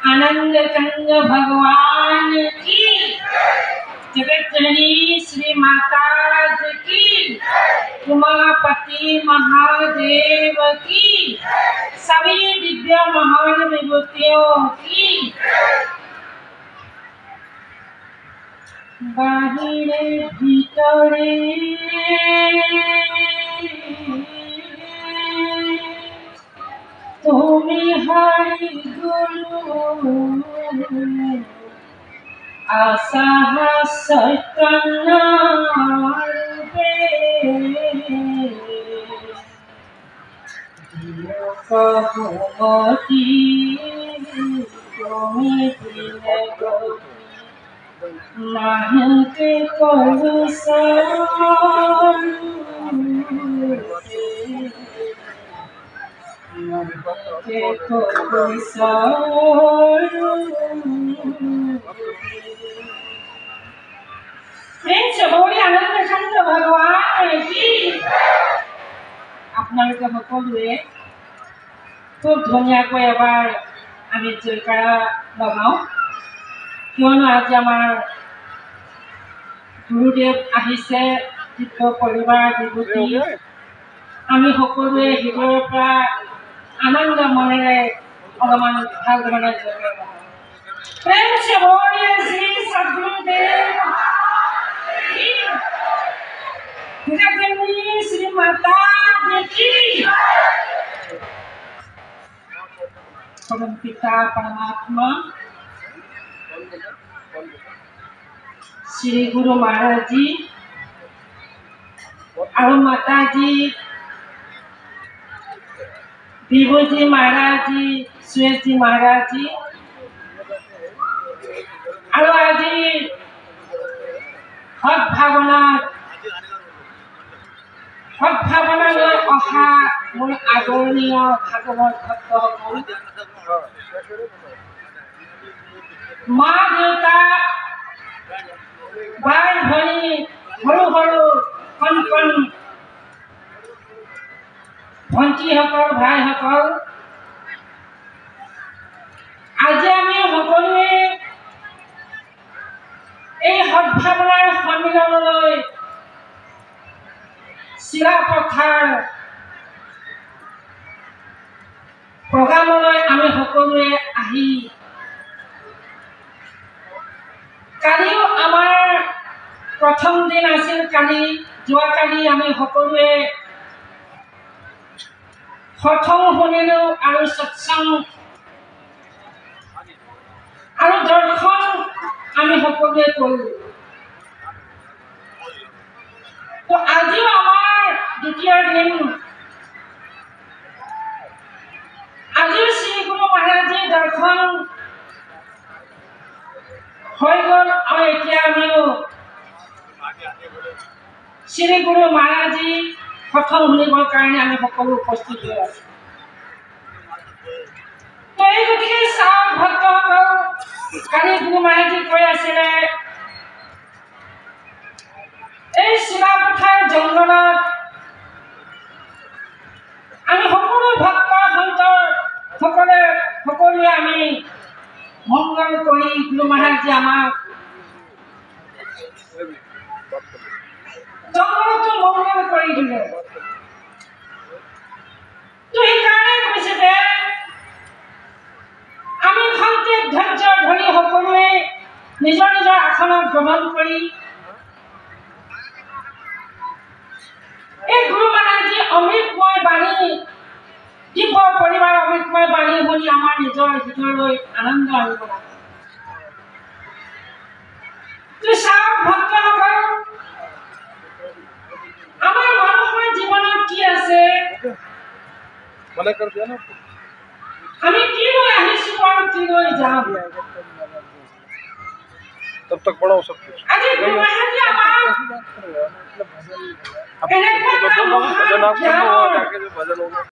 आनंद कंद भगवान की, जगत जननी श्री माता की, उमापति महादेव की, सभी दिव्य महान विभूतियों की। बाहिरे भीतरे तुम्हें हरि गुरु आशा सतना कहती तुम्हें नहीं के करू आनंद चंद्र भगवान की। आपनालोके सकलोए खूब धुनियाকৈ एबार आमी जयकारा लगाओ, कियनो आज आमार गुरुदेव आहिसे दिव्य परिवार विभूति आमी सकलोए हृदयर পৰা आनंद मनेरे अलमान भाग मने जयकारा प्रेम से बोलिए श्री सद्गुरुदेव की, श्री माता की। परम पिता परमात्मा श्री गुरु महाराज जी और माता जी विभू जी महाराज जी सुरेश जी महाराज जी और आज सद्भावना अहा मोर आदरणीय भागवत भक्त माँ देवता भाई भनी हरु हरु कण कण भंटी हकल भाई हकल आज आमी सकलोए এই সদ্ভাৱনাৰ সন্মিলনলৈ চিলাপথাৰ প্ৰগ্ৰামলৈ আমি সকলোৱে আহি কালিও আমাৰ প্ৰথম দিন আছিল। যোৱাকালি আমি সকলোৱে সৎসং শুনিলো আৰু সৎসং আৰু দৰ্শন আমি সকলোৱে কৰিলো। তো আজিও আমাৰ দ্বিতীয় দিন, আজিও শ্ৰী গুৰু মহাৰাজৰ দৰ্শন হৈ গ'ল আৰু এতিয়া আমিও শ্ৰী গুৰু মহাৰাজী সৎসং শুনিবৰ কাৰণে আমি সকলো উপস্থিত হৈ আছো। তো এই গতিকে চাওক ভক্তসকল, কালি গুৰু মহাৰাজী কৈ আছিলে এই চিলাপথাৰ জংঘলত আমি সকলো ভক্ত সন্ত সকলোৱে আমি মংগল কৰি গুৰু মহাৰাজী আমাক জংঘলতো মংগল কৰি দিলে। তো সেইকাৰণে কৈছে যে আমি খন্তেক ধৈৰ্য ধৰি সকলোৱে নিজৰ নিজৰ আসনত গ্ৰহণ কৰি এই গুৰু মহাৰাজী অমৃতময় বাণী দিব্য পৰিবাৰ অমৃতময় বাণী শুনি আমাৰ নিজৰ হৃদয়লৈ আনন্দ আনিব লাগে। তো চাওক ভক্তসকল, আমাৰ মানুহৰ জীৱনত কি আছে, আমি কি লৈ আহিছো আৰু কি লৈ যাম। तब तक पढ़ाओ सब कुछ। अजी गुरु महाराज जी आप भजन आप जाके भजन होगा।